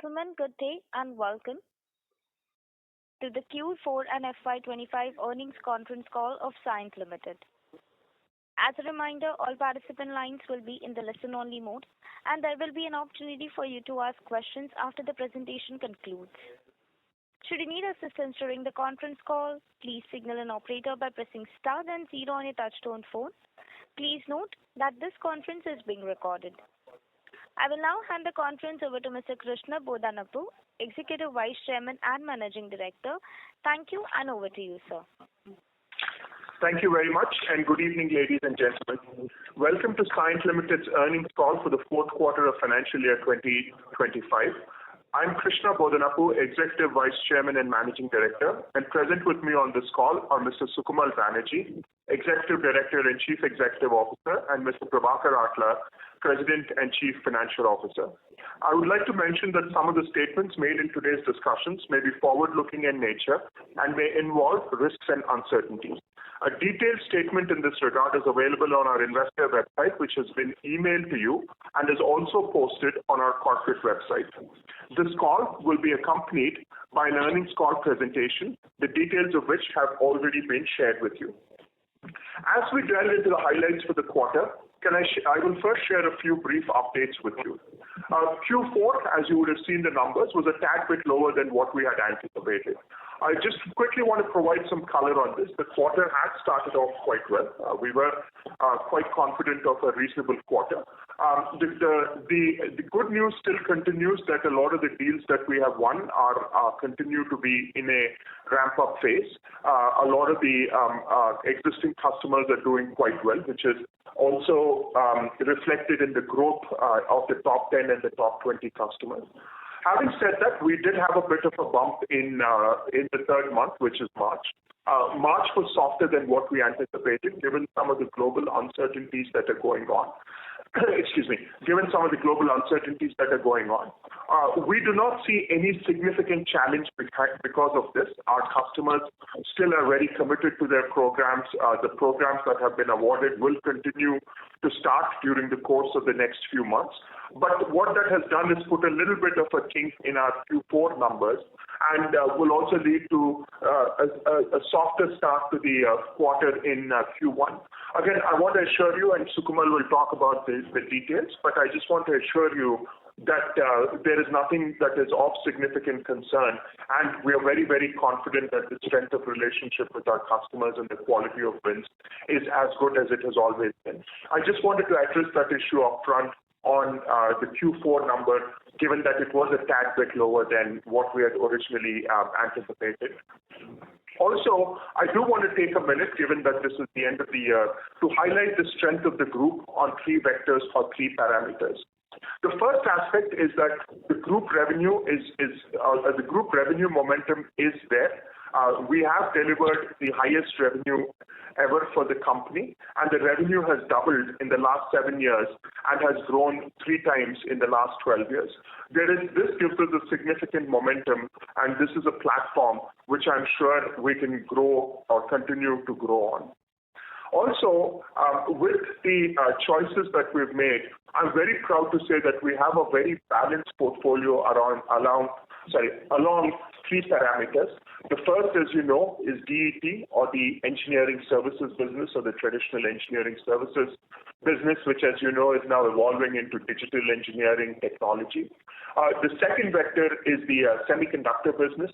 gentlemen, good day and welcome to the Q4 and FY25 earnings conference call of Cyient Limited. As a reminder, all participant lines will be in the listen-only mode, and there will be an opportunity for you to ask questions after the presentation concludes. Should you need assistance during the conference call, please signal an operator by pressing star then zero on your touchtone phone. Please note that this conference is being recorded. I will now hand the conference over to Mr. Krishna Bodanapu, Executive Vice Chairman and Managing Director. Thank you, and over to you, sir. Thank you very much, and good evening, ladies and gentlemen. Welcome to Cyient Limited's earnings call for the fourth quarter of financial year 2025. I'm Krishna Bodanapu, Executive Vice Chairman and Managing Director, and present with me on this call are Mr. Sukamal Banerjee, Executive Director and Chief Executive Officer, and Mr. Prabhakar Atla, President and Chief Financial Officer. I would like to mention that some of the statements made in today's discussions may be forward-looking in nature and may involve risks and uncertainties. A detailed statement in this regard is available on our investor website, which has been emailed to you and is also posted on our corporate website. This call will be accompanied by an earnings call presentation, the details of which have already been shared with you. As we delve into the highlights for the quarter, I will first share a few brief updates with you. Q4, as you would have seen the numbers, was a tad bit lower than what we had anticipated. I just quickly want to provide some color on this. The quarter had started off quite well. We were quite confident of a reasonable quarter. The good news still continues that a lot of the deals that we have won continue to be in a ramp-up phase. A lot of the existing customers are doing quite well, which is also reflected in the growth of the top 10 and the top 20 customers. Having said that, we did have a bit of a bump in the third month, which is March. March was softer than what we anticipated, given some of the global uncertainties that are going on. Given some of the global uncertainties that are going on. We do not see any significant challenge because of this. Our customers still are very committed to their programs. The programs that have been awarded will continue to start during the course of the next few months. But what that has done is put a little bit of a kink in our Q4 numbers and will also lead to a softer start to the quarter in Q1. Again, I want to assure you, and Sukamal will talk about the details, but I just want to assure you that there is nothing that is of significant concern, and we are very, very confident that the strength of relationship with our customers and the quality of wins is as good as it has always been. I just wanted to address that issue up front on the Q4 number, given that it was a tad bit lower than what we had originally anticipated. Also, I do want to take a minute, given that this is the end of the year, to highlight the strength of the group on three vectors or three parameters. The first aspect is that the group revenue momentum is there. We have delivered the highest revenue ever for the company, and the revenue has doubled in the last 7 years and has grown 3 times in the last 12 years. This gives us a significant momentum, and this is a platform which I'm sure we can grow or continue to grow on. Also, with the choices that we've made, I'm very proud to say that we have a very balanced portfolio along 3 parameters. The first, as you know, is DET, or the engineering services business, or the traditional engineering services business, which, as you know, is now evolving into digital engineering technology. The second vector is the semiconductor business,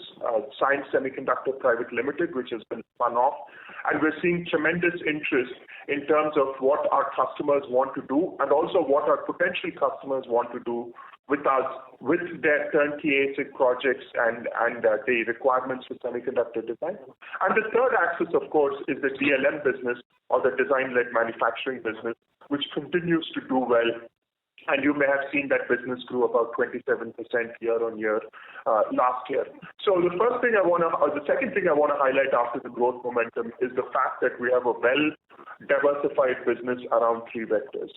Cyient Semiconductor Private Limited, which has been spun off. And we're seeing tremendous interest in terms of what our customers want to do and also what our potential customers want to do with us, with their turnkey ASIC projects and the requirements for semiconductor design. And the third axis, of course, is the DLM business, or the design-led manufacturing business, which continues to do well. And you may have seen that business grew about 27% year on year last year. So the second thing I want to highlight after the growth momentum is the fact that we have a well-diversified business around 3 vectors.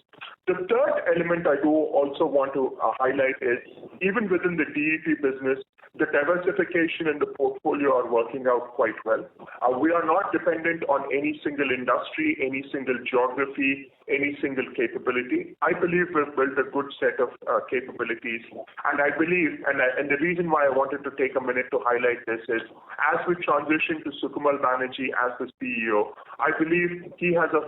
The third element I do also want to highlight is, even within the DET business, the diversification in the portfolio are working out quite well. We are not dependent on any single industry, any single geography, any single capability. I believe we've built a good set of capabilities, and I believe, and the reason why I wanted to take a minute to highlight this is, as we transition to Sukamal Banerjee as the CEO, I believe he has a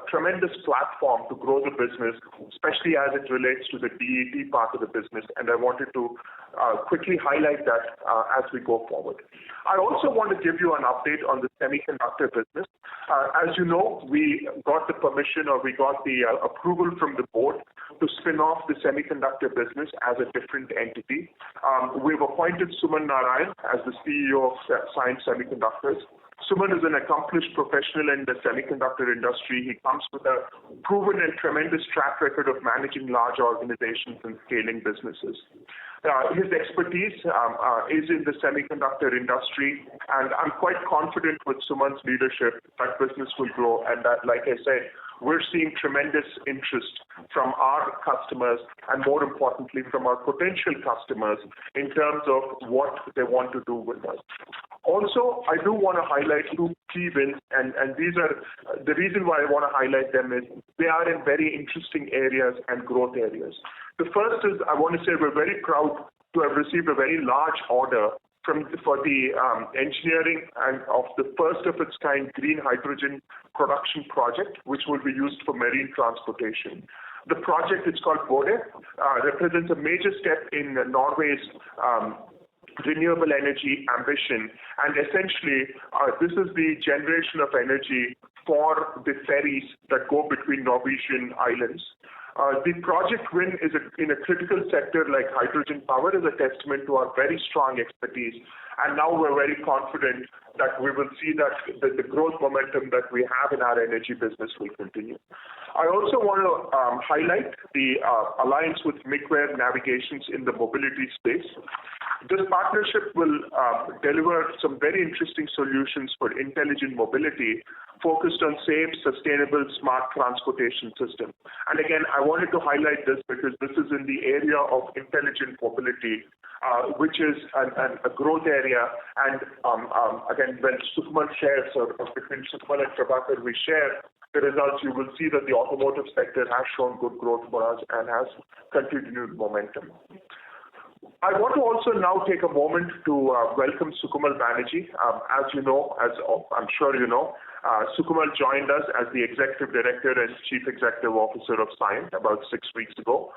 tremendous platform to grow the business, especially as it relates to the DET part of the business, and I wanted to quickly highlight that as we go forward. I also want to give you an update on the semiconductor business. As you know, we got the permission, or we got the approval from the board to spin off the semiconductor business as a different entity. We've appointed Suman Narayan as the CEO of Cyient Semiconductors. Suman is an accomplished professional in the semiconductor industry. He comes with a proven and tremendous track record of managing large organizations and scaling businesses. His expertise is in the semiconductor industry, and I'm quite confident with Suman's leadership that business will grow, and that, like I said, we're seeing tremendous interest from our customers and, more importantly, from our potential customers in terms of what they want to do with us. Also, I do want to highlight two key wins, and these are the reason why I want to highlight them is they are in very interesting areas and growth areas. The first is, I want to say we're very proud to have received a very large order for the engineering and of the first of its kind green hydrogen production project, which will be used for marine transportation. The project, it's called Bode, represents a major step in Norway's renewable energy ambition, and essentially this is the generation of energy for the ferries that go between Norwegian islands. The project win is in a critical sector like hydrogen power is a testament to our very strong expertise, and now we're very confident that we will see that the growth momentum that we have in our energy business will continue. I also want to highlight the alliance with Micware Navigations in the mobility space. This partnership will deliver some very interesting solutions for intelligent mobility focused on safe, sustainable, smart transportation system. And again, I wanted to highlight this because this is in the area of intelligent mobility, which is a growth area. And again, when Sukamal shares, or between Sukamal and Prabhakar, we share the results, you will see that the automotive sector has shown good growth for us and has continued momentum. I want to also now take a moment to welcome Sukamal Banerjee. As you know, as I'm sure you know, Sukamal joined us as the Executive Director and Chief Executive Officer of Cyient about 6 weeks ago.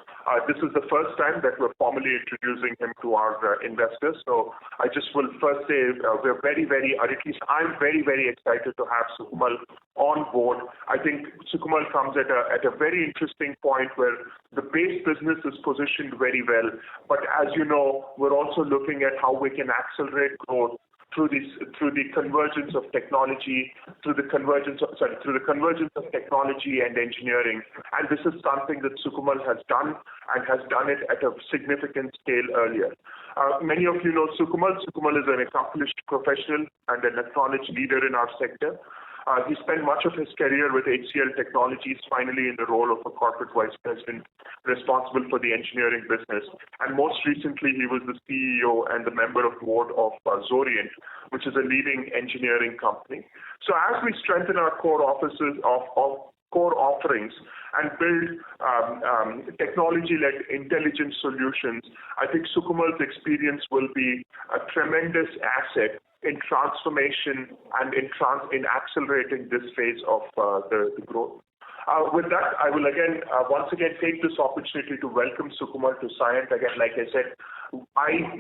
This is the first time that we're formally introducing him to our investors. So I just will first say we're very, or at least I'm very, very excited to have Sukamal on board. I think Sukamal comes at a very interesting point where the base business is positioned very well, but as you know, we're also looking at how we can accelerate growth through the convergence of technology, through the convergence of technology and engineering. And this is something that Sukamal has done and has done it at a significant scale earlier. Many of you know Sukamal. Sukamal is an accomplished professional and an acknowledged leader in our sector. He spent much of his career with HCL Technologies, finally in the role of a corporate vice president responsible for the engineering business. And most recently, he was the CEO and the member of board of Cyient, which is a leading engineering company. So as we strengthen our core offices of core offerings and build technology-led intelligent solutions, I think Sukamal's experience will be a tremendous asset in transformation and in accelerating this phase of the growth. With that, I will once again take this opportunity to welcome Sukamal to Cyient. Again, like I said,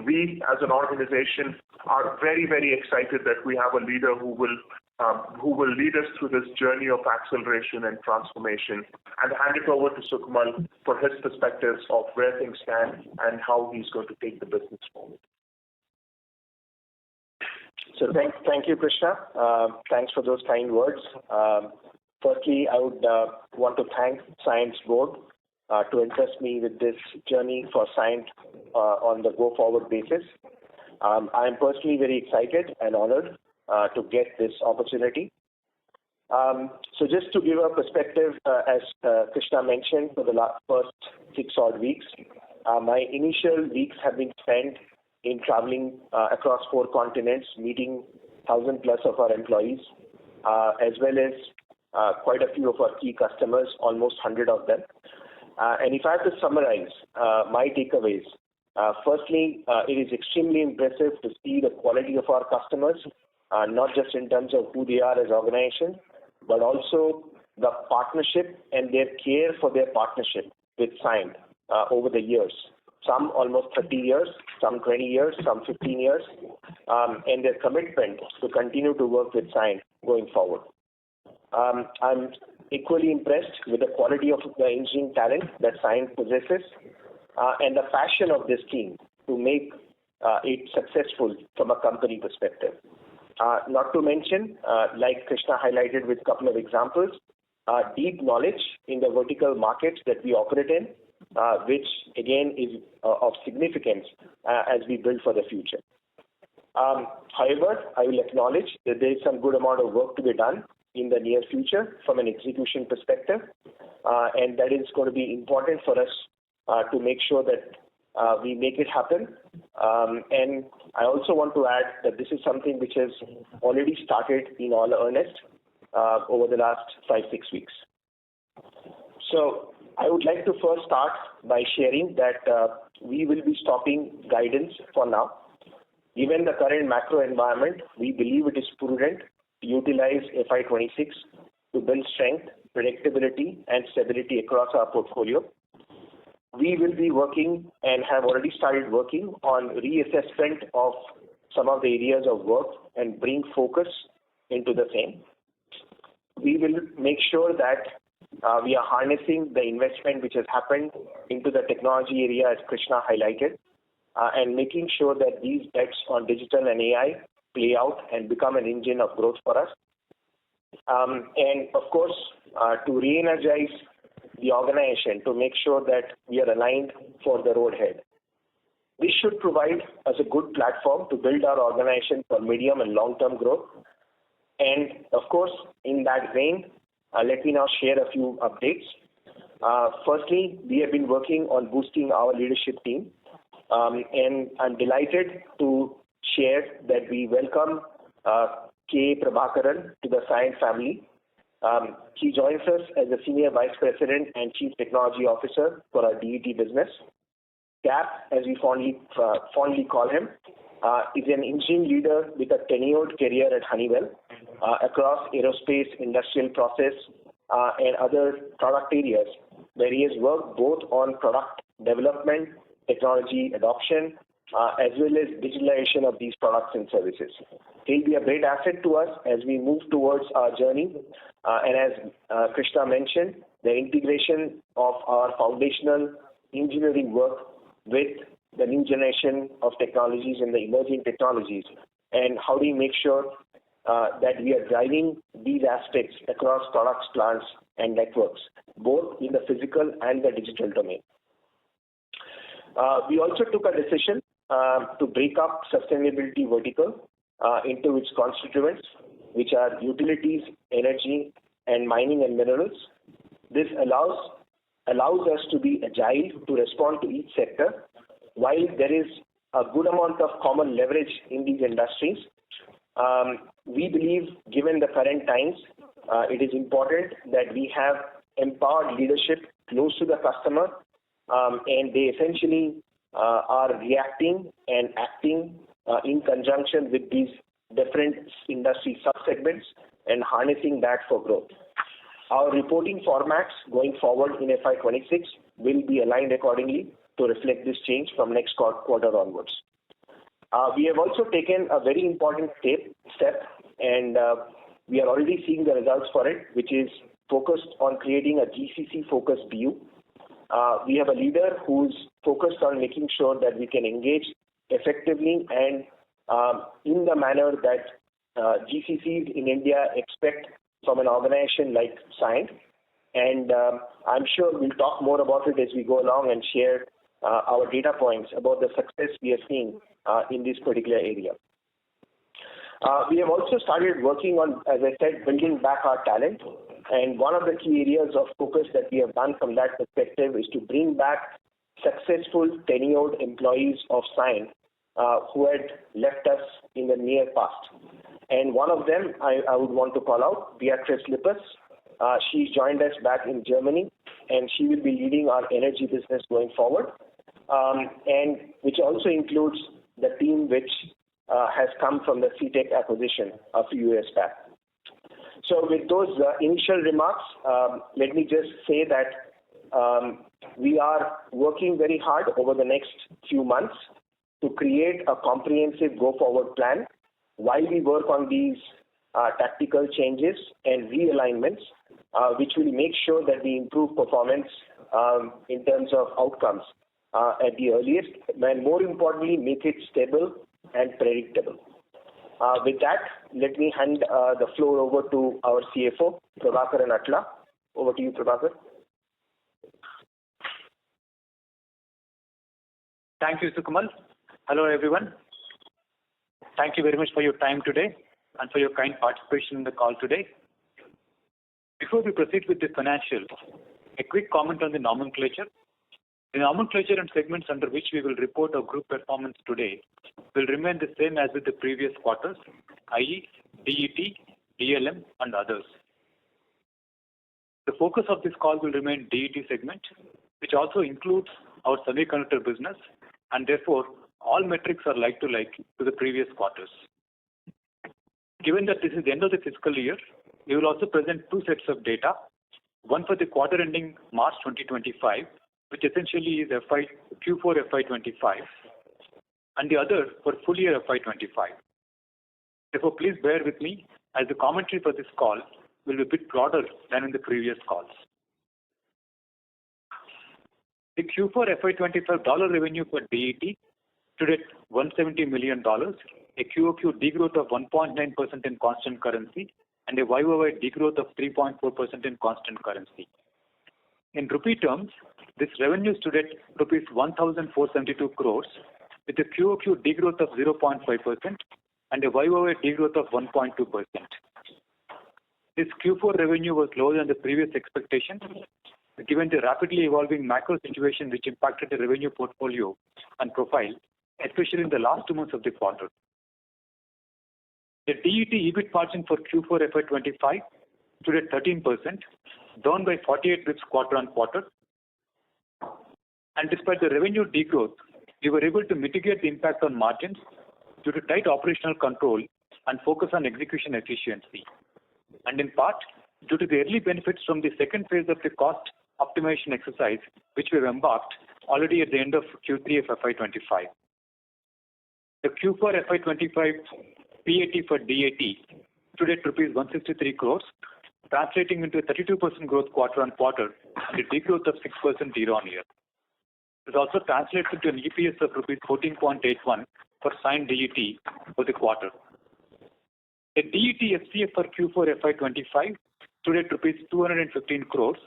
we as an organization are very, very excited that we have a leader who will lead us through this journey of acceleration and transformation, and hand it over to Sukamal for his perspectives of where things stand and how he's going to take the business forward. So thank you, Krishna. Thanks for those kind words. Firstly, I would want to thank Cyient's board to entrust me with this journey for Cyient on the go-forward basis. I am personally very excited and honored to get this opportunity. So just to give a perspective, as Krishna mentioned, for the first 6 odd weeks, my initial weeks have been spent in traveling across 4 continents, meeting 1,000 plus of our employees, as well as quite a few of our key customers, almost 100 of them. And if I have to summarize my takeaways, firstly, it is extremely impressive to see the quality of our customers, not just in terms of who they are as organizations, but also the partnership and their care for their partnership with Cyient over the years. Some almost 30 years, some 20 years, some 15 years, and their commitment to continue to work with Cyient going forward. I'm equally impressed with the quality of the engineering talent that Cyient possesses and the passion of this team to make it successful from a company perspective. Not to mention, like Krishna highlighted with a couple of examples, deep knowledge in the vertical markets that we operate in, which again is of significance as we build for the future. However, I will acknowledge that there is some good amount of work to be done in the near future from an execution perspective, and that is going to be important for us to make sure that we make it happen. And I also want to add that this is something which has already started in all earnest over the last 5-6 weeks. So I would like to first start by sharing that we will be stopping guidance for now. Given the current macro environment, we believe it is prudent to utilize FY26 to build strength, predictability, and stability across our portfolio. We will be working and have already started working on reassessment of some of the areas of work and bring focus into the same. We will make sure that we are harnessing the investment which has happened into the technology area, as Krishna highlighted, and making sure that these bets on digital and AI play out and become an engine of growth for us. And of course, to re-energize the organization to make sure that we are aligned for the road ahead. This should provide us a good platform to build our organization for medium and long-term growth. And of course, in that vein, let me now share a few updates. Firstly, we have been working on boosting our leadership team, and I'm delighted to share that we welcome K. Prabhakaran to the Cyient family. He joins us as the Senior Vice President and Chief Technology Officer for our DET business. Cap, as we fondly call him, is an engineering leader with a tenured career at Honeywell across aerospace, industrial process, and other product areas, where he has worked both on product development, technology adoption, as well as digitalization of these products and services. He'll be a great asset to us as we move towards our journey. And as Krishna mentioned, the integration of our foundational engineering work with the new generation of technologies and the emerging technologies, and how do we make sure that we are driving these aspects across products, plants, and networks, both in the physical and the digital domain. We also took a decision to break up sustainability vertical into its constituents, which are utilities, energy, and mining and minerals. This allows us to be agile to respond to each sector. While there is a good amount of common leverage in these industries, we believe, given the current times, it is important that we have empowered leadership close to the customer, and they essentially are reacting and acting in conjunction with these different industry subsegments and harnessing that for growth. Our reporting formats going forward in FY26 will be aligned accordingly to reflect this change from next quarter onwards. We have also taken a very important step, and we are already seeing the results for it, which is focused on creating a GCC-focused BU. We have a leader who's focused on making sure that we can engage effectively and in the manner that GCCs in India expect from an organization like Cyient. And I'm sure we'll talk more about it as we go along and share our data points about the success we are seeing in this particular area. We have also started working on, as I said, building back our talent. And one of the key areas of focus that we have done from that perspective is to bring back successful tenured employees of Cyient who had left us in the near past. And one of them I would want to call out, Beatrice Lippes. She joined us back in Germany, and she will be leading our energy business going forward, and which also includes the team which has come from the CTech acquisition a few years back. So with those initial remarks, let me just say that we are working very hard over the next few months to create a comprehensive go-forward plan while we work on these tactical changes and realignments, which will make sure that we improve performance in terms of outcomes at the earliest, and more importantly, make it stable and predictable. With that, let me hand the floor over to our CFO, Prabhakaran Atla. Over to you, Prabhakar. Thank you, Sukamal. Hello, everyone. Thank you very much for your time today and for your kind participation in the call today. Before we proceed with the financials, a quick comment on the nomenclature. The nomenclature and segments under which we will report our group performance today will remain the same as with the previous quarters, i.e. DET, DLM, and others. The focus of this call will remain DET segment, which also includes our semiconductor business, and therefore all metrics are like to the previous quarters. Given that this is the end of the fiscal year, we will also present two sets of data, one for the quarter ending March 2025, which essentially is Q4FY25, and the other for full year FY25. Therefore, please bear with me as the commentary for this call will be a bit broader than in the previous calls. The Q4 FY25 dollar revenue for DET stood at $170 million, a QOQ degrowth of 1.9% in constant currency, and a YOY degrowth of 3.4% in constant currency. In rupee terms, this revenue stood at rupees 1,472 crores, with a QOQ degrowth of 0.5% and a YOY degrowth of 1.2%. This Q4 revenue was lower than the previous expectation, given the rapidly evolving macro situation which impacted the revenue portfolio and profile, especially in the last 2 months of the quarter. The DET EBIT margin for Q4 FY25 stood at 13%, down by 48 bps quarter on quarter. And despite the revenue degrowth, we were able to mitigate the impact on margins due to tight operational control and focus on execution efficiency, and in part due to the early benefits from the second phase of the cost optimization exercise, which we have embarked already at the end of Q3 of FY25. The Q4 FY25 PAT for DAT stood at rupees 163 crores, translating into a 32% growth quarter on quarter and a degrowth of 6% year on year. This also translates into an EPS of rupees 14.81 for Cyient DET for the quarter. The DET FCF for Q4 FY25 stood at rupees 215 crores,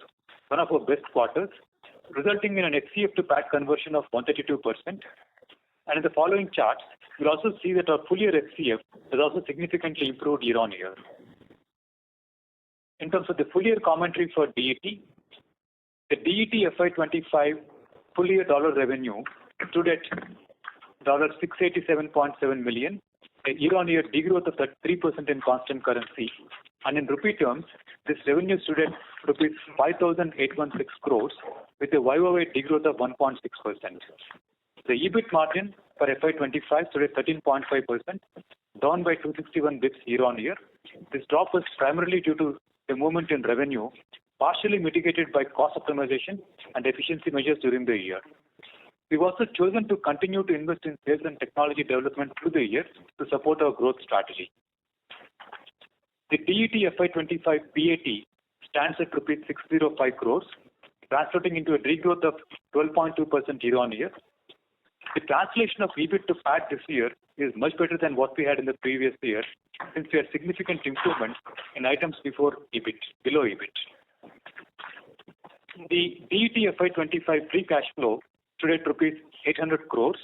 one of our best quarters, resulting in an FCF to PAT conversion of 132%. And in the following charts, you'll also see that our full year FCF has also significantly improved year on year. In terms of the full year commentary for DET, the DET FY25 full year dollar revenue stood at $687.7 million, a year-on-year degrowth of 3% in constant currency, and in rupee terms, this revenue stood at rupees 5,816 crores with a YOY degrowth of 1.6%. The EBIT margin for FY25 stood at 13.5%, down by 261 bps year-on-year. This drop was primarily due to the movement in revenue, partially mitigated by cost optimization and efficiency measures during the year. We've also chosen to continue to invest in sales and technology development through the year to support our growth strategy. The DET FY25 PAT stands at rupees 605 crores, translating into a degrowth of 12.2% year-on-year. The translation of EBIT to PAT this year is much better than what we had in the previous year, since we had significant improvement in items below EBIT. The DET FY25 free cash flow stood at rupees 800 crores,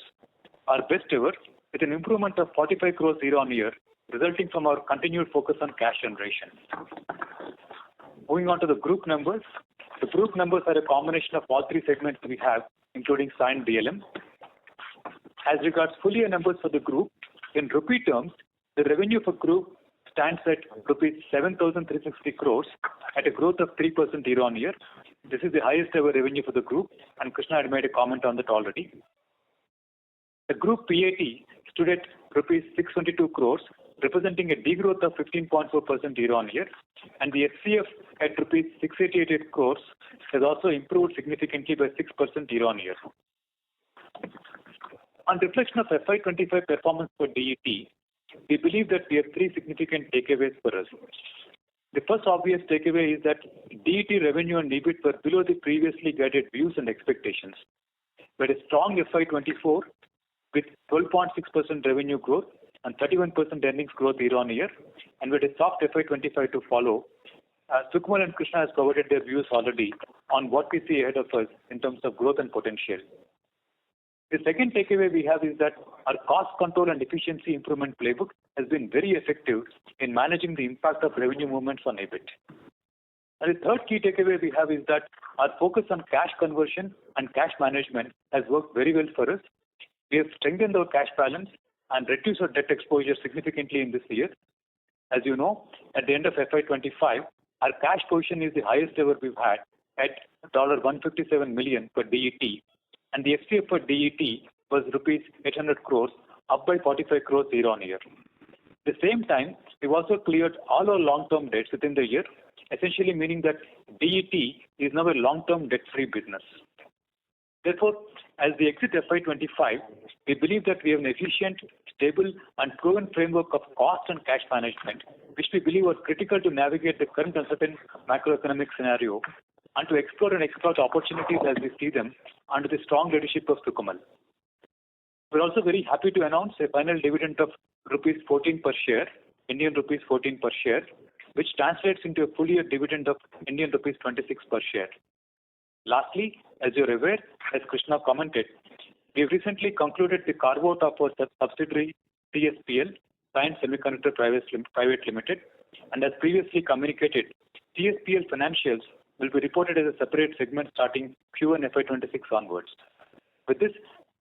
our best ever, with an improvement of 45 crores year-on-year, resulting from our continued focus on cash generation. Moving on to the group numbers. The group numbers are a combination of all three segments we have, including Cyient DLM. As regards full year numbers for the group, in rupee terms, the revenue for group stands at rupees 7,360 crores at a growth of 3% year on year. This is the highest ever revenue for the group, and Krishna had made a comment on that already. The group PAT stood at rupees 622 crores, representing a degrowth of 15.4% year on year, and the FCF at rupees 688 crores has also improved significantly by 6% year on year. On reflection of FY25 performance for DET, we believe that we have three significant takeaways for us. The first obvious takeaway is that DET revenue and EBIT were below the previously guided views and expectations. We had a strong FY24 with 12.6% revenue growth and 31% earnings growth year on year, and with a soft FY25 to follow. Sukumal and Krishna has provided their views already on what we see ahead of us in terms of growth and potential. The second takeaway we have is that our cost control and efficiency improvement playbook has been very effective in managing the impact of revenue movements on EBIT. And the third key takeaway we have is that our focus on cash conversion and cash management has worked very well for us. We have strengthened our cash balance and reduced our debt exposure significantly in this year. As you know, at the end of FY25, our cash position is the highest ever we've had at $157 million for DET, and the FCF for DET was rupees 800 crores, up by 45 crores year on year. At the same time, we've also cleared all our long-term debts within the year, essentially meaning that DET is now a long-term debt-free business. Therefore, as we exit FY25, we believe that we have an efficient, stable, and proven framework of cost and cash management, which we believe are critical to navigate the current uncertain macroeconomic scenario and to explore and exploit opportunities as we see them under the strong leadership of Sukumal. We're also very happy to announce a final dividend of rupees 14 per share, Indian rupees 14 per share, which translates into a full year dividend of Indian rupees 26 per share. Lastly, as you're aware, as Krishna commented, we have recently concluded the carve-out of our subsidiary CSPL, Cyient Semiconductor Private Limited, and as previously communicated, CSPL financials will be reported as a separate segment starting Q4FY26 onwards. With this,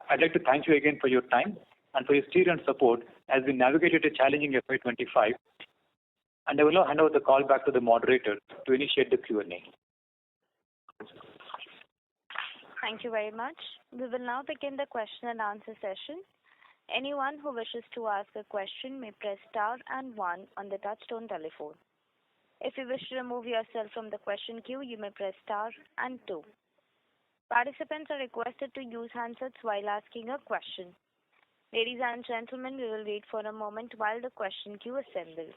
I'd like to thank you again for your time and for your steer and support as we navigated a challenging FY25. And I will now hand over the call back to the moderator to initiate the Q&A. Thank you very much. We will now begin the question and answer session. Anyone who wishes to ask a question may press star and 1 on the touchtone telephone. If you wish to remove yourself from the question queue, you may press star and 2. Participants are requested to use handsets while asking a question. Ladies and gentlemen, we will wait for a moment while the question queue assembles.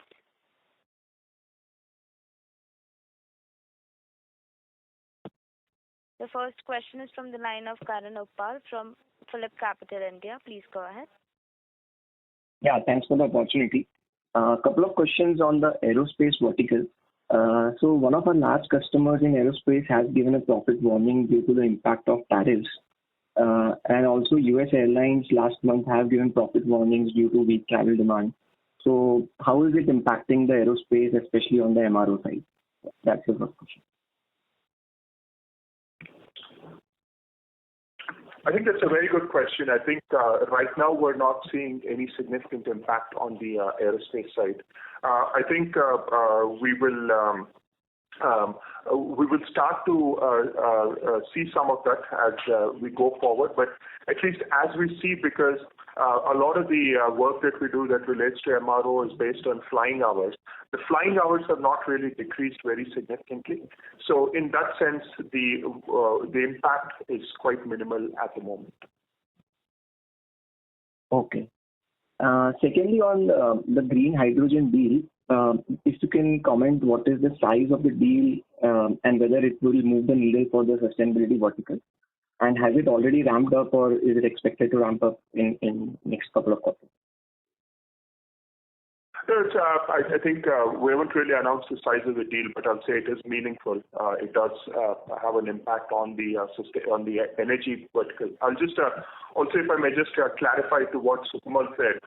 The first question is from the line of Karan Uppal from Phillip Capital India. Please go ahead. Yeah, thanks for the opportunity. A couple of questions on the aerospace vertical. So one of our large customers in aerospace has given a profit warning due to the impact of tariffs. And also US airlines last month have given profit warnings due to weak travel demand. So how is it impacting the aerospace, especially on the MRO side? That's the first question. I think that's a very good question. I think right now we're not seeing any significant impact on the aerospace side. I think we will start to see some of that as we go forward, but at least as we see, because a lot of the work that we do that relates to MRO is based on flying hours. The flying hours have not really decreased very significantly. So in that sense, the impact is quite minimal at the moment. Okay. Secondly, on the green hydrogen deal, if you can comment what is the size of the deal and whether it will move the needle for the sustainability vertical, and has it already ramped up or is it expected to ramp up in next couple of quarters? I think we haven't really announced the size of the deal, but I'll say it is meaningful. It does have an impact on the energy vertical. I'll just Also, if I may just clarify to what Sukamal said,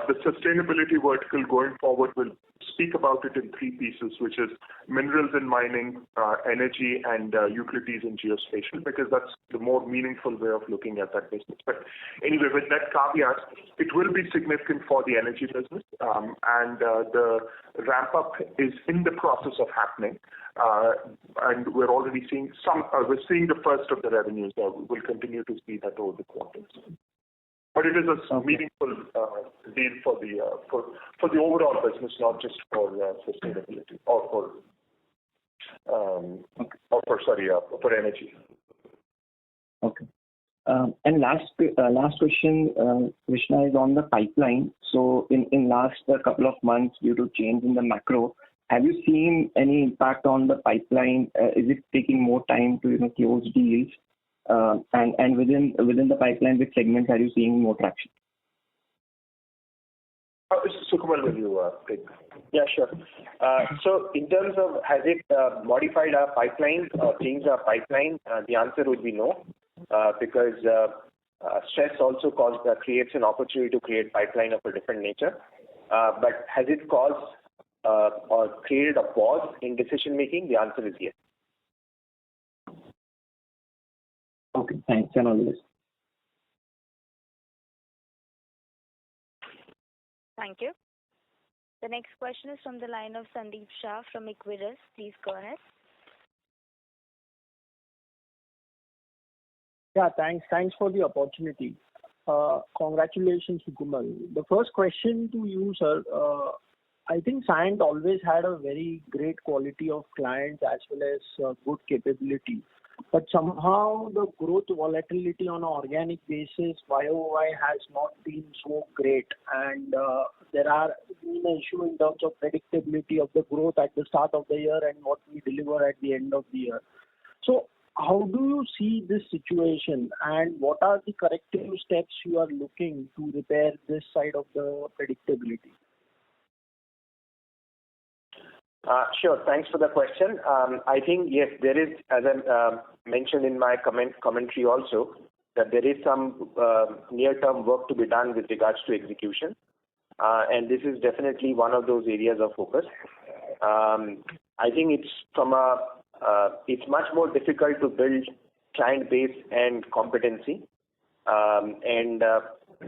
the sustainability vertical going forward will speak about it in three pieces, which is minerals and mining, energy, and utilities and geospatial, because that's the more meaningful way of looking at that business. But anyway, with that caveat, it will be significant for the energy business, and the ramp-up is in the process of happening. And we're already seeing we're seeing the first of the revenues. We'll continue to see that over the quarters. But it is a meaningful deal for the overall business, not just for sustainability or for energy. Okay. And last question, Krishna, is on the pipeline. So in last couple of months, due to change in the macro, have you seen any impact on the pipeline? Is it taking more time to close deals? And within the pipeline, which segments are you seeing more traction? Sukamal, will you take? Yeah, sure. So in terms of has it modified our pipeline or changed our pipeline, the answer would be no, because stress also creates an opportunity to create pipeline of a different nature. But has it caused or created a pause in decision making? The answer is yes. Okay, thanks, and all the best. Thank you. The next question is from the line of Sandeep Shah from Equirus. Please go ahead. Yeah, thanks for the opportunity. Congratulations, Sukamal. The first question to you, sir. I think Cyient always had a very great quality of clients as well as good capability. But somehow the growth volatility on an organic basis, YOY, has not been so great. And there are been an issue in terms of predictability of the growth at the start of the year and what we deliver at the end of the year. So how do you see this situation, and what are the corrective steps you are looking to repair this side of the predictability? Sure. Thanks for the question. I think, yes, there is, as I mentioned in my commentary also, that there is some near-term work to be done with regards to execution. And this is definitely one of those areas of focus. I think it's much more difficult to build client base and competency, and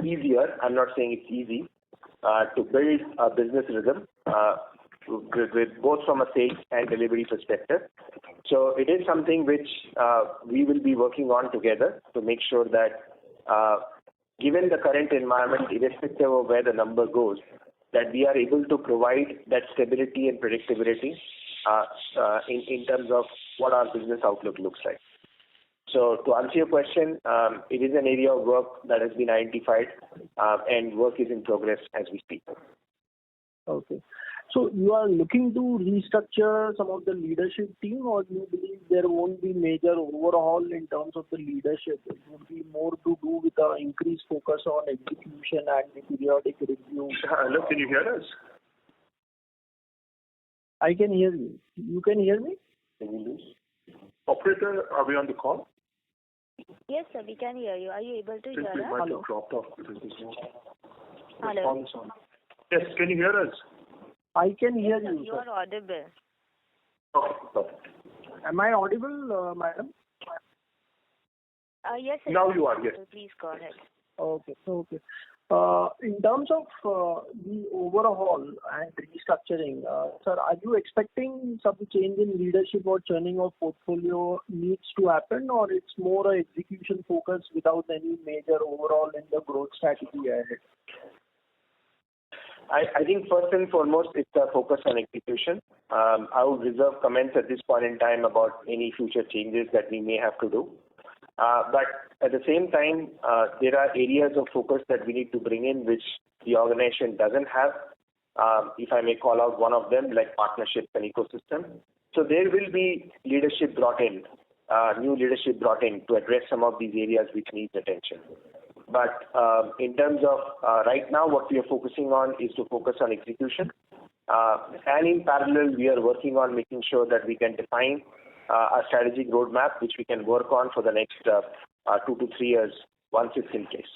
easier, I'm not saying it's easy, to build a business rhythm with both from a sales and delivery perspective. So it is something which we will be working on together to make sure that given the current environment, irrespective of where the number goes, that we are able to provide that stability and predictability in terms of what our business outlook looks like. So to answer your question, it is an area of work that has been identified, and work is in progress as we speak. Okay. So you are looking to restructure some of the leadership team, or do you believe there won't be major overhaul in terms of the leadership? It would be more to do with the increased focus on execution and the periodic review. Hello, can you hear us? I can hear you. You can hear me? Operator, are we on the call? Yes, sir, we can hear you. Are you able to hear us? We might have dropped off because there's no Hello. response on. Yes, can you hear us? I can hear Yes, sir, you, you are audible. Okay, perfect. Am I audible, madam? Yes, sir. Now you are, yes. Please go ahead. Okay. In terms of the overhaul and restructuring, sir, are you expecting some change in leadership or churning of portfolio needs to happen, or it's more a execution focus without any major overhaul in the growth strategy ahead? I think first and foremost, it's a focus on execution. I would reserve comments at this point in time about any future changes that we may have to do. But at the same time, there are areas of focus that we need to bring in which the organization doesn't have. If I may call out one of them, like partnerships and ecosystem. So there will be leadership brought in, new leadership brought in to address some of these areas which need attention. But in terms of right now, what we are focusing on is to focus on execution. And in parallel, we are working on making sure that we can define a strategic roadmap which we can work on for the next 2 to 3 years once it's in place.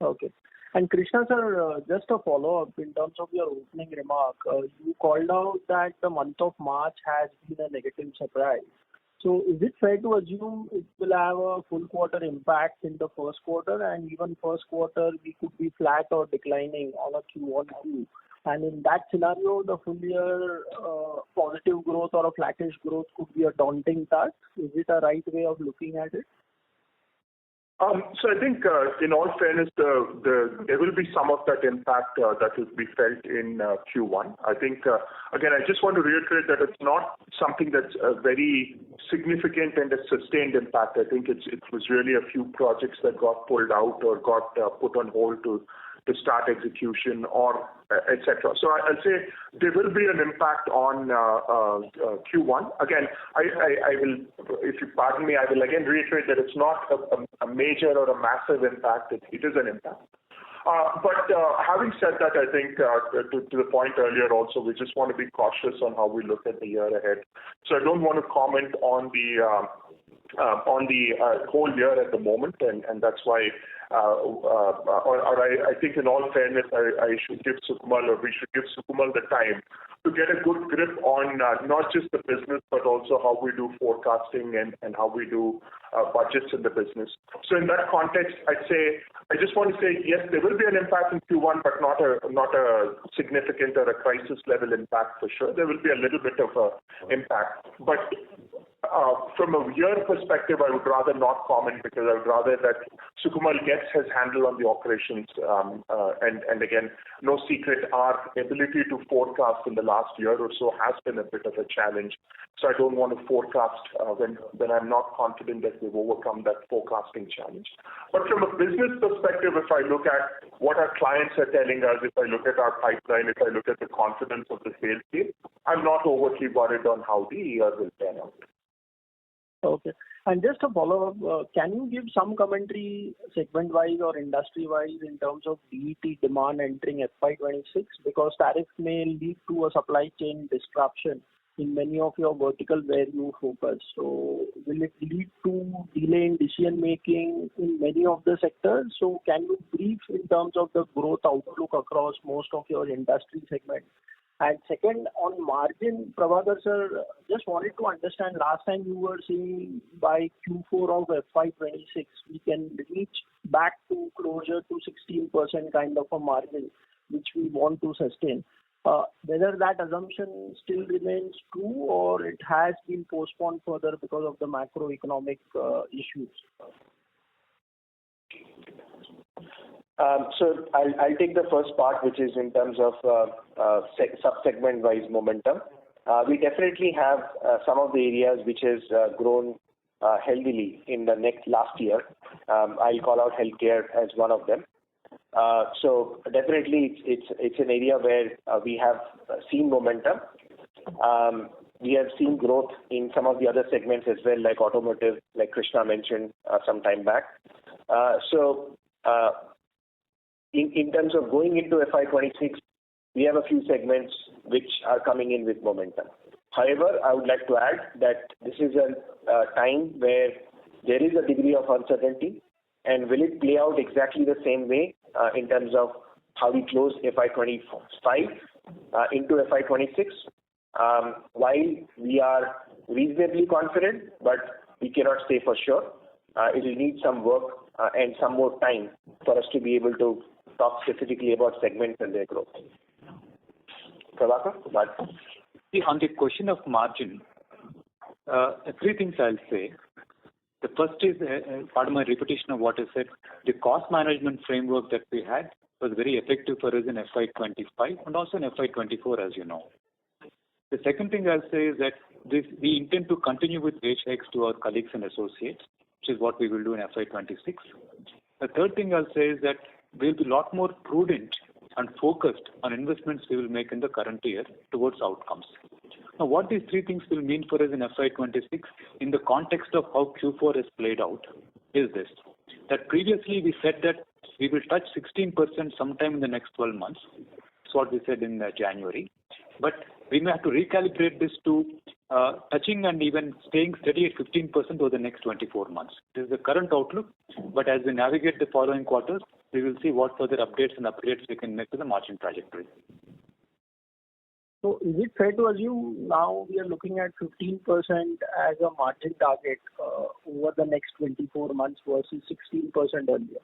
Okay. And Krishna sir, just a follow-up in terms of your opening remark. You called out that the month of March has been a negative surprise. So is it fair to assume it will have a full quarter impact in the first quarter, and even first quarter we could be flat or declining on a Q1Q? And in that scenario, the full year positive growth or a flattish growth could be a daunting task. Is it a right way of looking at it? So I think, in all fairness, there will be some of that impact that will be felt in Q1. I think, again, I just want to reiterate that it's not something that's a very significant and a sustained impact. I think it was really a few projects that got pulled out or got put on hold to start execution or etc. So I'll say there will be an impact on Q1. Again, I will, if you pardon me, I will again reiterate that it's not a major or a massive impact. It is an impact. But having said that, I think to the point earlier also, we just want to be cautious on how we look at the year ahead. So I don't want to comment on the whole year at the moment, and that's why. I think in all fairness, I should give Sukamal, or we should give Sukamal the time to get a good grip on not just the business, but also how we do forecasting and how we do budgets in the business. So in that context, I just want to say, yes, there will be an impact in Q1, but not a significant or a crisis level impact for sure. There will be a little bit of a impact, but from a year perspective, I would rather not comment, because I would rather that Sukamal gets his handle on the operations. And again, no secret, our ability to forecast in the last year or so has been a bit of a challenge. So I don't want to forecast when I'm not confident that we've overcome that forecasting challenge. But from a business perspective, if I look at what our clients are telling us, if I look at our pipeline, if I look at the confidence of the sales team, I'm not overly worried on how the year will pan out. Okay. And just a follow-up, can you give some commentary segment-wise or industry-wise in terms of DET demand entering FY26? Because tariffs may lead to a supply chain disruption in many of your verticals where you focus. So will it lead to delay in decision-making in many of the sectors? So can you brief in terms of the growth outlook across most of your industry segments? And second, on margin, Prabhakar sir, just wanted to understand, last time you were saying by Q4 of FY26, we can reach back to closer to 16% kind of a margin, which we want to sustain. Whether that assumption still remains true, or it has been postponed further because of the macroeconomic issues? So I'll take the first part, which is in terms of sub-segment wise momentum. We definitely have some of the areas which has grown healthily in the last year. I'll call out healthcare as one of them. So definitely it's an area where we have seen momentum. We have seen growth in some of the other segments as well, like automotive, like Krishna mentioned some time back. In terms of going into FY26, we have a few segments which are coming in with momentum. However, I would like to add that this is a time where there is a degree of uncertainty, and will it play out exactly the same way in terms of how we close FY25 into FY26? While we are reasonably confident, but we cannot say for sure. It will need some work and some more time for us to be able to talk specifically about segments and their growth. Prabhakar? See, on the question of margin, three things I'll say. The first is, part of my repetition of what I said, the cost management framework that we had was very effective for us in FY25 and also in FY24, as you know. The second thing I'll say is that we intend to continue with wage hikes to our colleagues and associates, which is what we will do in FY26. The third thing I'll say is that we'll be a lot more prudent and focused on investments we will make in the current year towards outcomes. Now, what these three things will mean for us in FY26 in the context of how Q4 has played out is this: that previously we said that we will touch 16% sometime in the next 12 months. That's what we said in January. But we may have to recalibrate this to touching and even staying steady at 15% over the next 24 months. This is the current outlook, but as we navigate the following quarters, we will see what further updates and upgrades we can make to the margin trajectory. So is it fair to assume now we are looking at 15% as a margin target over the next 24 months versus 16% earlier?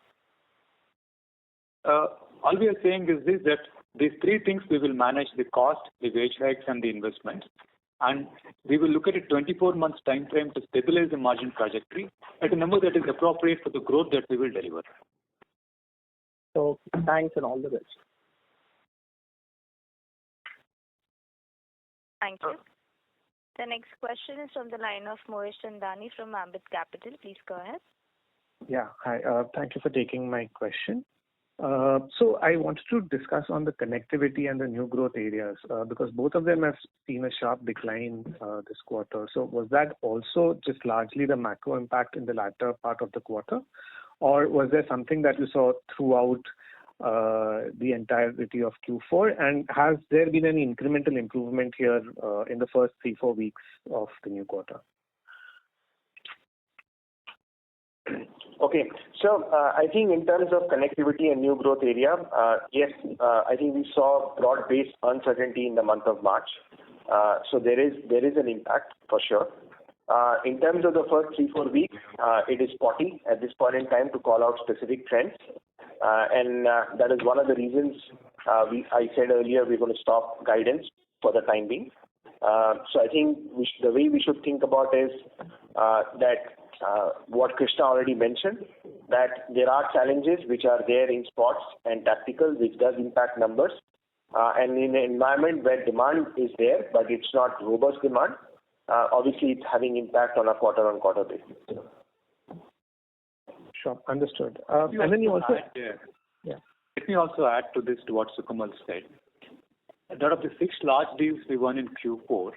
All we are saying is this, that these three things we will manage: the cost, the wage hikes, and the investments. And we will look at a 24 months time frame to stabilize the margin trajectory at a number that is appropriate for the growth that we will deliver. So thanks and all the best. Thank you. The next question is from the line of Moesh Chandani from Ambit Capital. Please go ahead. Yeah, hi. Thank you for taking my question. So I wanted to discuss on the connectivity and the new growth areas because both of them have seen a sharp decline this quarter. So was that also just largely the macro impact in the latter part of the quarter, or was there something that you saw throughout the entirety of Q4? And has there been any incremental improvement here in the first 3-4 weeks of the new quarter? Okay. So I think in terms of connectivity and new growth area, yes, I think we saw broad-based uncertainty in the month of March. So there is an impact for sure. In terms of the first 3-4 weeks, it is spotty at this point in time to call out specific trends. And that is one of the reasons I said earlier we're going to stop guidance for the time being. So I think the way we should think about is that what Krishna already mentioned, that there are challenges which are there in spots and tactical, which does impact numbers. And in an environment where demand is there, but it's not robust demand, obviously it's having impact on a quarter-on-quarter basis. Sure, understood. And then you also... Yeah. Let me also add to this, to what Sukamal said. Out of the 6 large deals we won in Q4,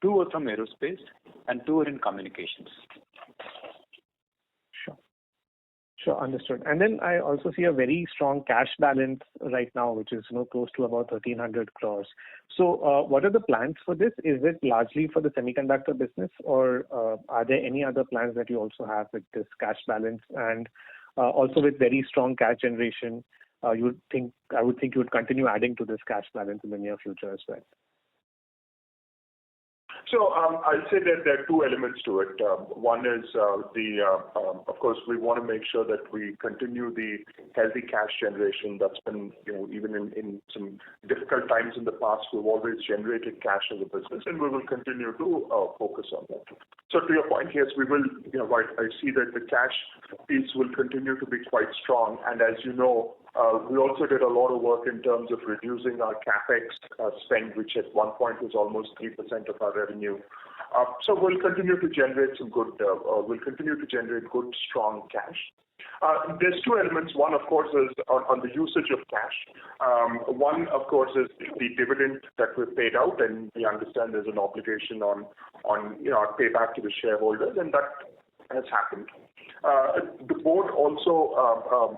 2 were from aerospace and 2 were in communications. Sure, understood. And then I also see a very strong cash balance right now, which is close to about 1,300 crores. So what are the plans for this? Is it largely for the semiconductor business, or are there any other plans that you also have with this cash balance? And also with very strong cash generation, I would think you would continue adding to this cash balance in the near future as well. So I'll say that there are 2 elements to it. One is of course, we want to make sure that we continue the healthy cash generation that's been, even in some difficult times in the past, we've always generated cash as a business, and we will continue to focus on that. So to your point, yes, we will, I see that the cash piece will continue to be quite strong. And as you know, we also did a lot of work in terms of reducing our capex spend, which at one point was almost 3% of our revenue. So we'll continue to generate good, strong cash. There's 2 elements. One, of course, is on the usage of cash. One, of course, is the dividend that we've paid out, and we understand there's an obligation on our payback to the shareholders, and that has happened. The board also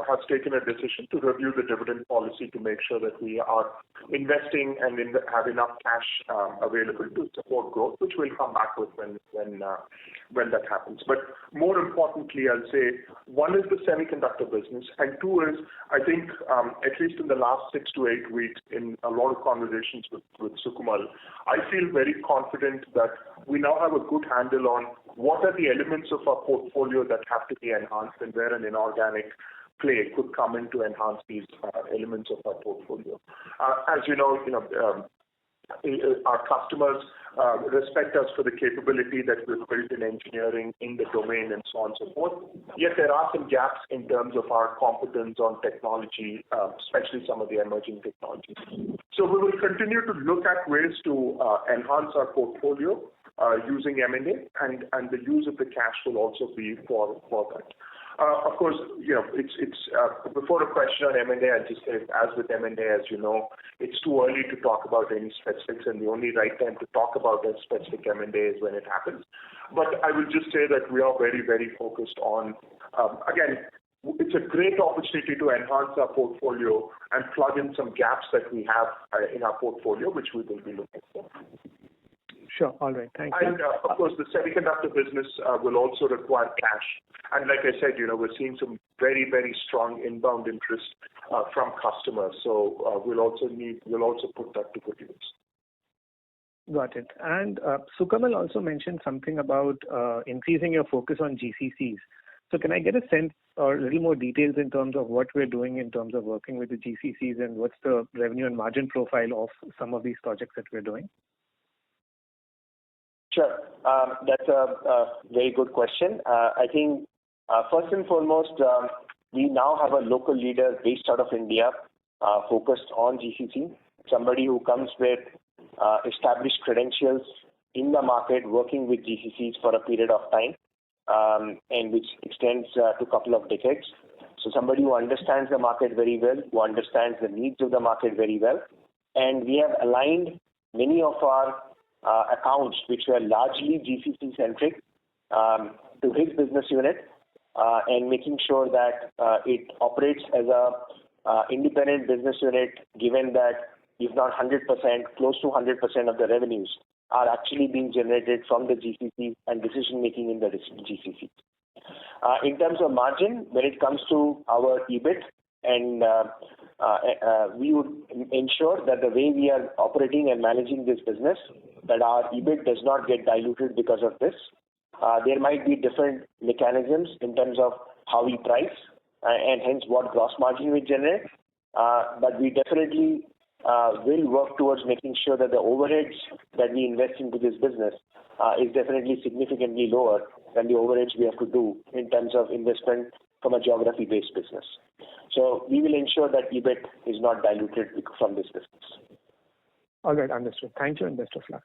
has taken a decision to review the dividend policy to make sure that we are investing and have enough cash available to support growth, which we'll come back with when that happens. But more importantly, I'll say 1 is the semiconductor business, and 2 is, I think, at least in the last 6 to 8 weeks, in a lot of conversations with Sukamal, I feel very confident that we now have a good handle on what are the elements of our portfolio that have to be enhanced and where an inorganic play could come in to enhance these elements of our portfolio. As you know, our customers respect us for the capability that we've built in engineering, in the domain, and so on and so forth. Yet there are some gaps in terms of our competence on technology, especially some of the emerging technologies. So we will continue to look at ways to enhance our portfolio using M&A, and the use of the cash will also be for that. Of course, it's before a question on M&A, I'll just say, as with M&A, as you know, it's too early to talk about any specifics, and the only right time to talk about a specific M&A is when it happens. But I will just say that we are very, very focused on, again, it's a great opportunity to enhance our portfolio and plug in some gaps that we have in our portfolio, which we will be looking for. Sure. All right. Thank you. And of course, the semiconductor business will also require cash. And like I said, we're seeing some very, very strong inbound interest from customers. So we'll also put that to good use. Got it. And Sukamal also mentioned something about increasing your focus on GCCs. So can I get a sense or a little more details in terms of what we're doing in terms of working with the GCCs and what's the revenue and margin profile of some of these projects that we're doing? Sure. That's a very good question. I think first and foremost, we now have a local leader based out of India focused on GCC, somebody who comes with established credentials in the market working with GCCs for a period of time, and which extends to a couple of decades. So somebody who understands the market very well, who understands the needs of the market very well. And we have aligned many of our accounts, which were largely GCC-centric, to his business unit, and making sure that it operates as a independent business unit, given that if not 100%, close to 100% of the revenues are actually being generated from the GCC and decision-making in the GCC. In terms of margin, when it comes to our EBIT, and we would ensure that the way we are operating and managing this business, that our EBIT does not get diluted because of this. There might be different mechanisms in terms of how we price and hence what gross margin we generate. But we definitely will work towards making sure that the overheads that we invest into this business is definitely significantly lower than the overheads we have to do in terms of investment from a geography-based business. So we will ensure that EBIT is not diluted from this business. All right, understood. Thank you and best of luck.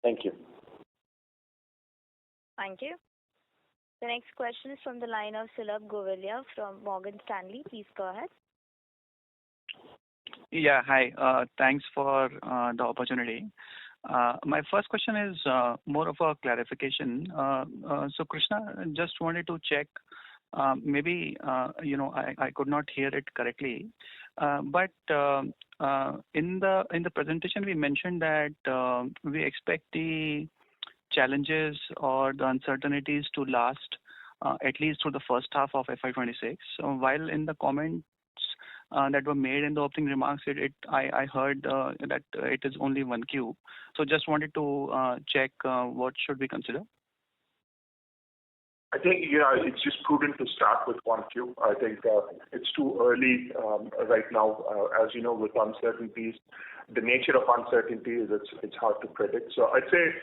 Thank you. Thank you. The next question is from the line of Sulabh Govila from Morgan Stanley. Please go ahead. Yeah, hi. Thanks for the opportunity. My first question is more of a clarification. So Krishna, just wanted to check. Maybe I could not hear it correctly, but in the presentation we mentioned that we expect the challenges or the uncertainties to last at least through the first half of FY26. So while in the comments that were made in the opening remarks, I heard that it is only 1Q. So just wanted to check what should we consider. I think it's just prudent to start with 1Q. I think it's too early right now. As you know, with uncertainties, the nature of uncertainty is it's hard to predict. So I'd say,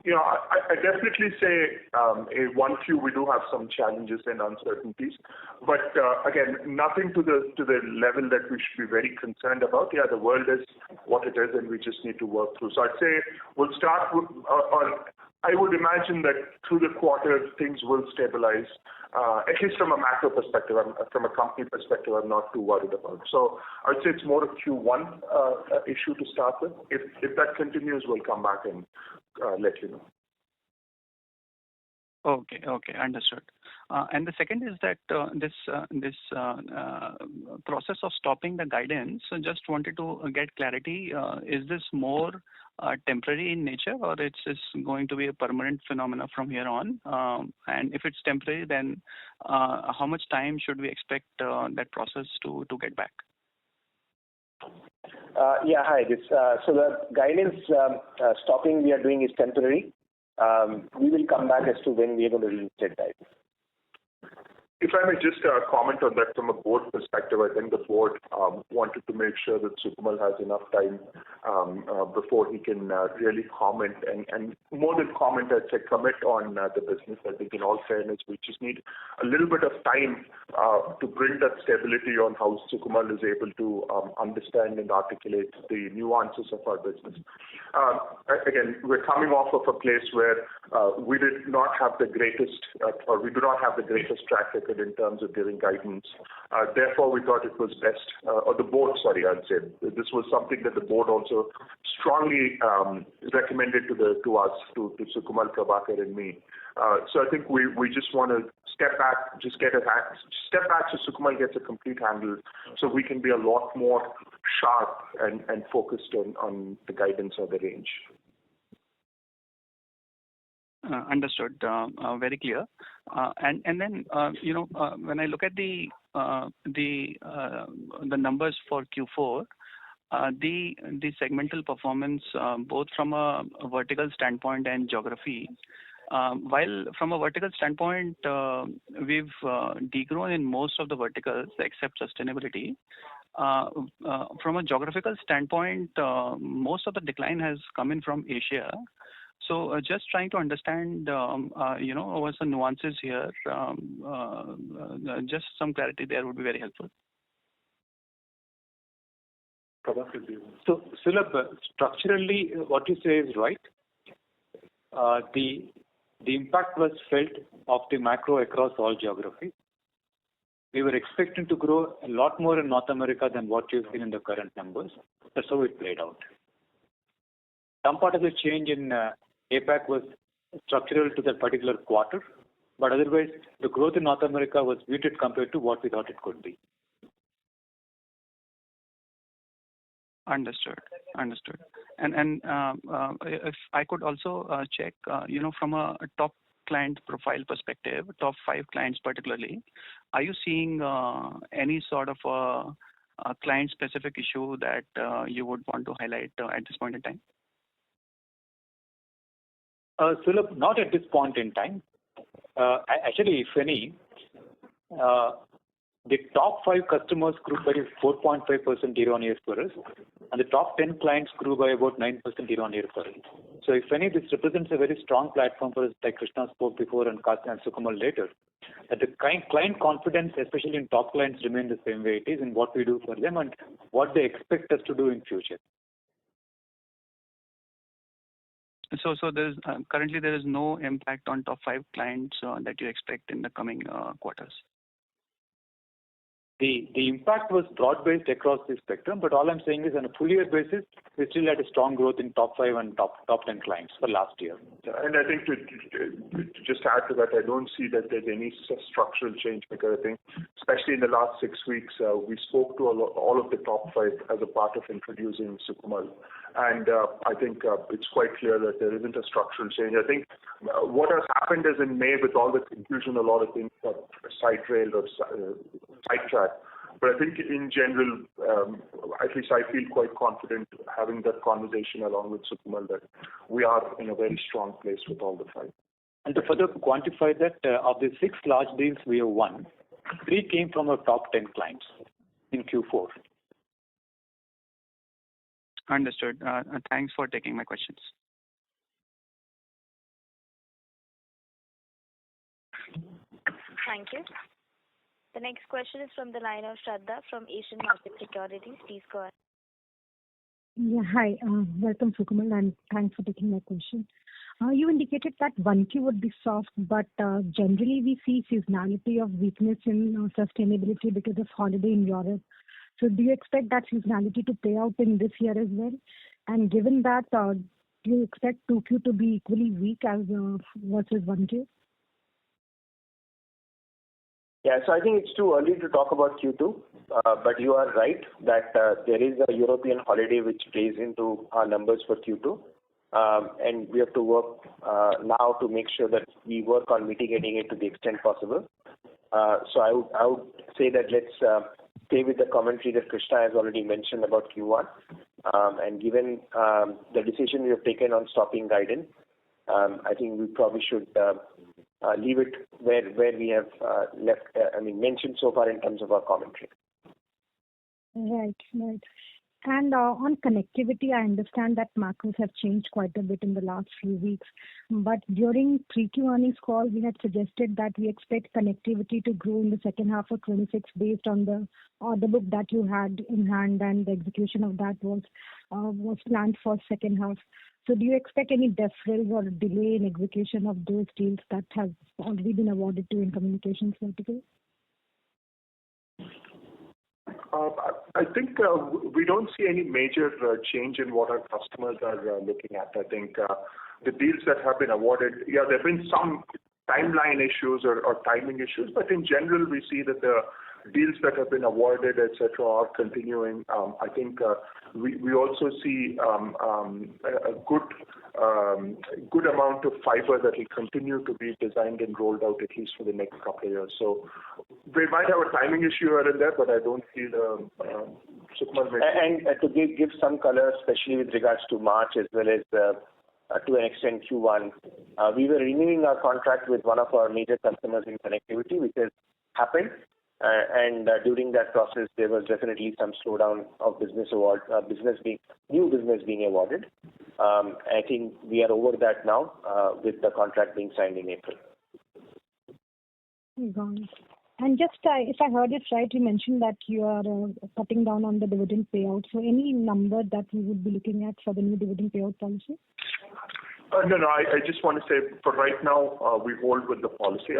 I definitely say a 1Q we do have some challenges and uncertainties, but again, nothing to the level that we should be very concerned about. Yeah, the world is what it is, and we just need to work through. So I'd say we'll start with, I would imagine that through the quarter things will stabilize, at least from a macro perspective. From a company perspective, I'm not too worried about. So I'd say it's more a Q1 issue to start with. If that continues, we'll come back and let you know. Okay, understood. And the second is that this process of stopping the guidance. So just wanted to get clarity. Is this more temporary in nature, or it's going to be a permanent phenomenon from here on? And if it's temporary, then how much time should we expect that process to get back? Yeah, hi. So the guidance stopping we are doing is temporary. We will come back as to when we are going to reinstate guidance. If I may just comment on that from a board perspective, I think the board wanted to make sure that Sukamal has enough time before he can really comment and more than comment, I'd say commit on the business. I think in all fairness, we just need a little bit of time to bring that stability on how Sukamal is able to understand and articulate the nuances of our business. Again, we're coming off of a place where we did not have the greatest, or we do not have the greatest track record in terms of giving guidance. Therefore, we thought it was best, or the board, I'd say, this was something that the board also strongly recommended to us, to Sukamal, Prabhakar and me. So I think we just want to step back so Sukamal gets a complete handle, so we can be a lot more sharp and focused on the guidance or the range. Understood. Very clear. And then when I look at the numbers for Q4, the segmental performance, both from a vertical standpoint and geography. While from a vertical standpoint, we've degrown in most of the verticals except sustainability. From a geographical standpoint, most of the decline has come in from Asia. So just trying to understand, what's the nuances here. Just some clarity there would be very helpful. So, Sulabh, structurally, what you say is right. The impact was felt of the macro across all geographies. We were expecting to grow a lot more in North America than what you've seen in the current numbers. That's how it played out. Some part of the change in APAC was structural to that particular quarter, but otherwise the growth in North America was muted compared to what we thought it could be. Understood. And if I could also check, from a top client profile perspective, top 5 clients particularly, are you seeing any sort of a client-specific issue that you would want to highlight at this point in time? Sulabh, not at this point in time. Actually, if any, the top 5 customers grew by 4.5% year-on-year for us, and the top 10 clients grew by about 9% year-on-year for us. So if any, this represents a very strong platform for us, like Krishna spoke before and Sukamal later, that the client confidence, especially in top clients, remain the same way it is in what we do for them and what they expect us to do in future. So there's currently there is no impact on top 5 clients that you expect in the coming quarters. The impact was broad-based across the spectrum, but all I'm saying is on a full year basis, we still had a strong growth in top 5 and top 10 clients for last year. And I think to just add to that, I don't see that there's any structural change, because I think, especially in the last 6 weeks, we spoke to all of the top 5 as a part of introducing Sukamal. And I think it's quite clear that there isn't a structural change. I think what has happened is in May, with all the confusion, a lot of things got side-trailed or sidetracked. But I think in general, at least I feel quite confident having that conversation along with Sukamal that we are in a very strong place with all the 5. And to further quantify that, of the 6 large deals we have won, 3 came from our top 10 clients in Q4. Understood. Thanks for taking my questions. Thank you. The next question is from the line of Shraddha from Asian Market Securities. Please go ahead. Yeah, hi. Welcome, Sukamal, and thanks for taking my question. You indicated that 1Q would be soft, but generally we see seasonality of weakness in sustainability because of holiday in Europe. So do you expect that seasonality to play out in this year as well? And given that, do you expect 2Q to be equally weak as versus 1Q? Yeah, so I think it's too early to talk about Q2, but you are right that there is a European holiday which plays into our numbers for Q2, and we have to work now to make sure that we work on mitigating it to the extent possible. So I would say that let's stay with the commentary that Krishna has already mentioned about Q1, and given the decision we have taken on stopping guidance, I think we probably should leave it where we have mentioned so far in terms of our commentary. Right. And on connectivity, I understand that macros have changed quite a bit in the last few weeks. But during 3Q earnings call, we had suggested that we expect connectivity to grow in the second half of 26 based on the order book that you had in hand, and the execution of that was planned for second half. So do you expect any deferrals or delay in execution of those deals that have already been awarded to in communications vertical? I think we don't see any major change in what our customers are looking at. I think the deals that have been awarded, there have been some timeline issues or timing issues, but in general, we see that the deals that have been awarded, etc., are continuing. I think we also see a good amount of fiber that will continue to be designed and rolled out at least for the next couple of years. So we might have a timing issue here and there, but I don't see the Sukumal. And to give some color, especially with regards to March as well as to an extent Q1, we were renewing our contract with one of our major customers in connectivity, which has happened. And during that process, there was definitely some slowdown of new business being awarded. I think we are over that now with the contract being signed in April. Got it. And just if I heard it right, you mentioned that you are cutting down on the dividend payout. So any number that we would be looking at for the new dividend payout policy? No. I just want to say for right now, we hold with the policy.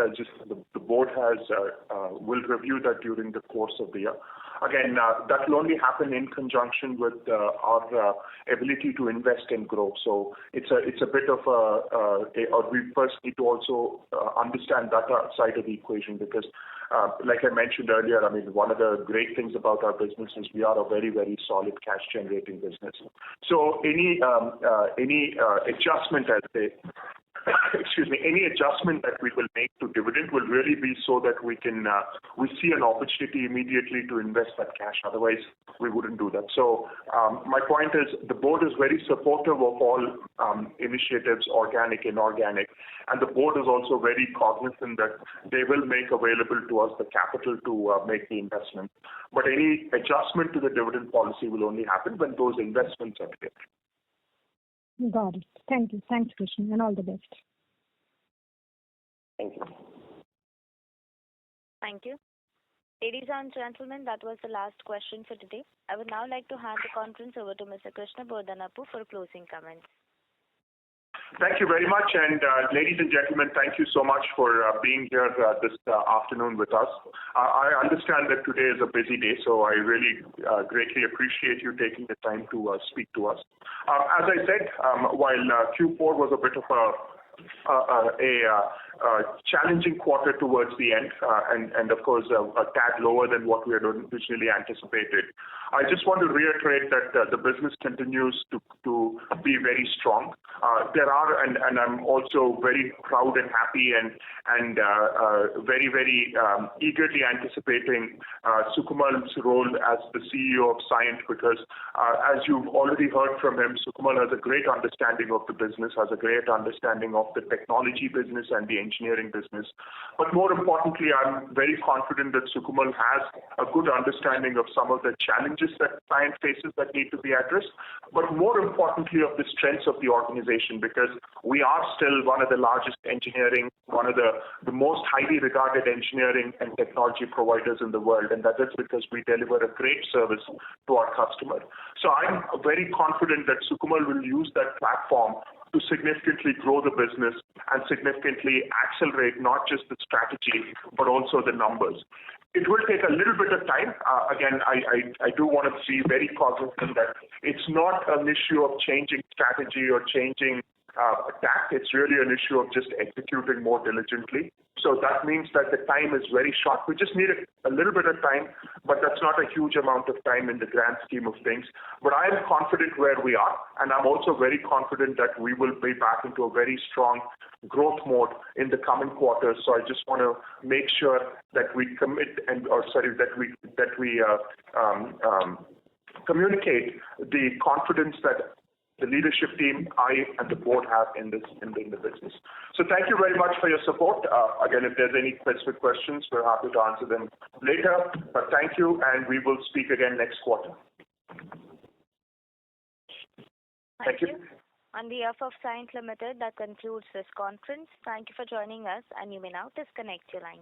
The board will review that during the course of the year. Again, that will only happen in conjunction with our ability to invest and grow. So it's a bit of we first need to also understand that side of the equation because, like I mentioned earlier, I mean, one of the great things about our business is we are a very, very solid cash generating business. So any adjustment, as they any adjustment that we will make to dividend will really be so that we see an opportunity immediately to invest that cash. Otherwise, we wouldn't do that. So my point is the board is very supportive of all initiatives, organic, inorganic, and the board is also very cognizant that they will make available to us the capital to make the investment. But any adjustment to the dividend policy will only happen when those investments are clear. Got it. Thank you. Thanks, Krishna, and all the best. Thank you. Thank you. Ladies and gentlemen, that was the last question for today. I would now like to hand the conference over to Mr. Krishna Bodanapu for closing comments. Thank you very much. And ladies and gentlemen, thank you so much for being here this afternoon with us. I understand that today is a busy day, so I really greatly appreciate you taking the time to speak to us. As I said, while Q4 was a bit of a challenging quarter towards the end, and of course a tad lower than what we had originally anticipated. I just want to reiterate that the business continues to be very strong. There are, and I'm also very proud and happy and very, very eagerly anticipating Sukumal's role as the CEO of Cyient because as you've already heard from him, Sukumal has a great understanding of the business, has a great understanding of the technology business and the engineering business. But more importantly, I'm very confident that Sukumal has a good understanding of some of the challenges that Cyient faces that need to be addressed, but more importantly of the strengths of the organization because we are still one of the largest engineering, one of the most highly regarded engineering and technology providers in the world, and that is because we deliver a great service to our customer. So I'm very confident that Sukumal will use that platform to significantly grow the business and significantly accelerate not just the strategy, but also the numbers. It will take a little bit of time. Again, I do want to be very cognizant that it's not an issue of changing strategy or changing tack. It's really an issue of just executing more diligently. So that means that the time is very short. We just need a little bit of time, but that's not a huge amount of time in the grand scheme of things. But I am confident where we are, and I'm also very confident that we will be back into a very strong growth mode in the coming quarters. So I just want to make sure that we commit that we communicate the confidence that the leadership team, I, and the board have in the business. So thank you very much for your support. Again, if there's any specific questions, we're happy to answer them later. But thank you, and we will speak again next quarter. Thank you. On behalf of Cyient Limited, that concludes this conference. Thank you for joining us, and you may now disconnect your line.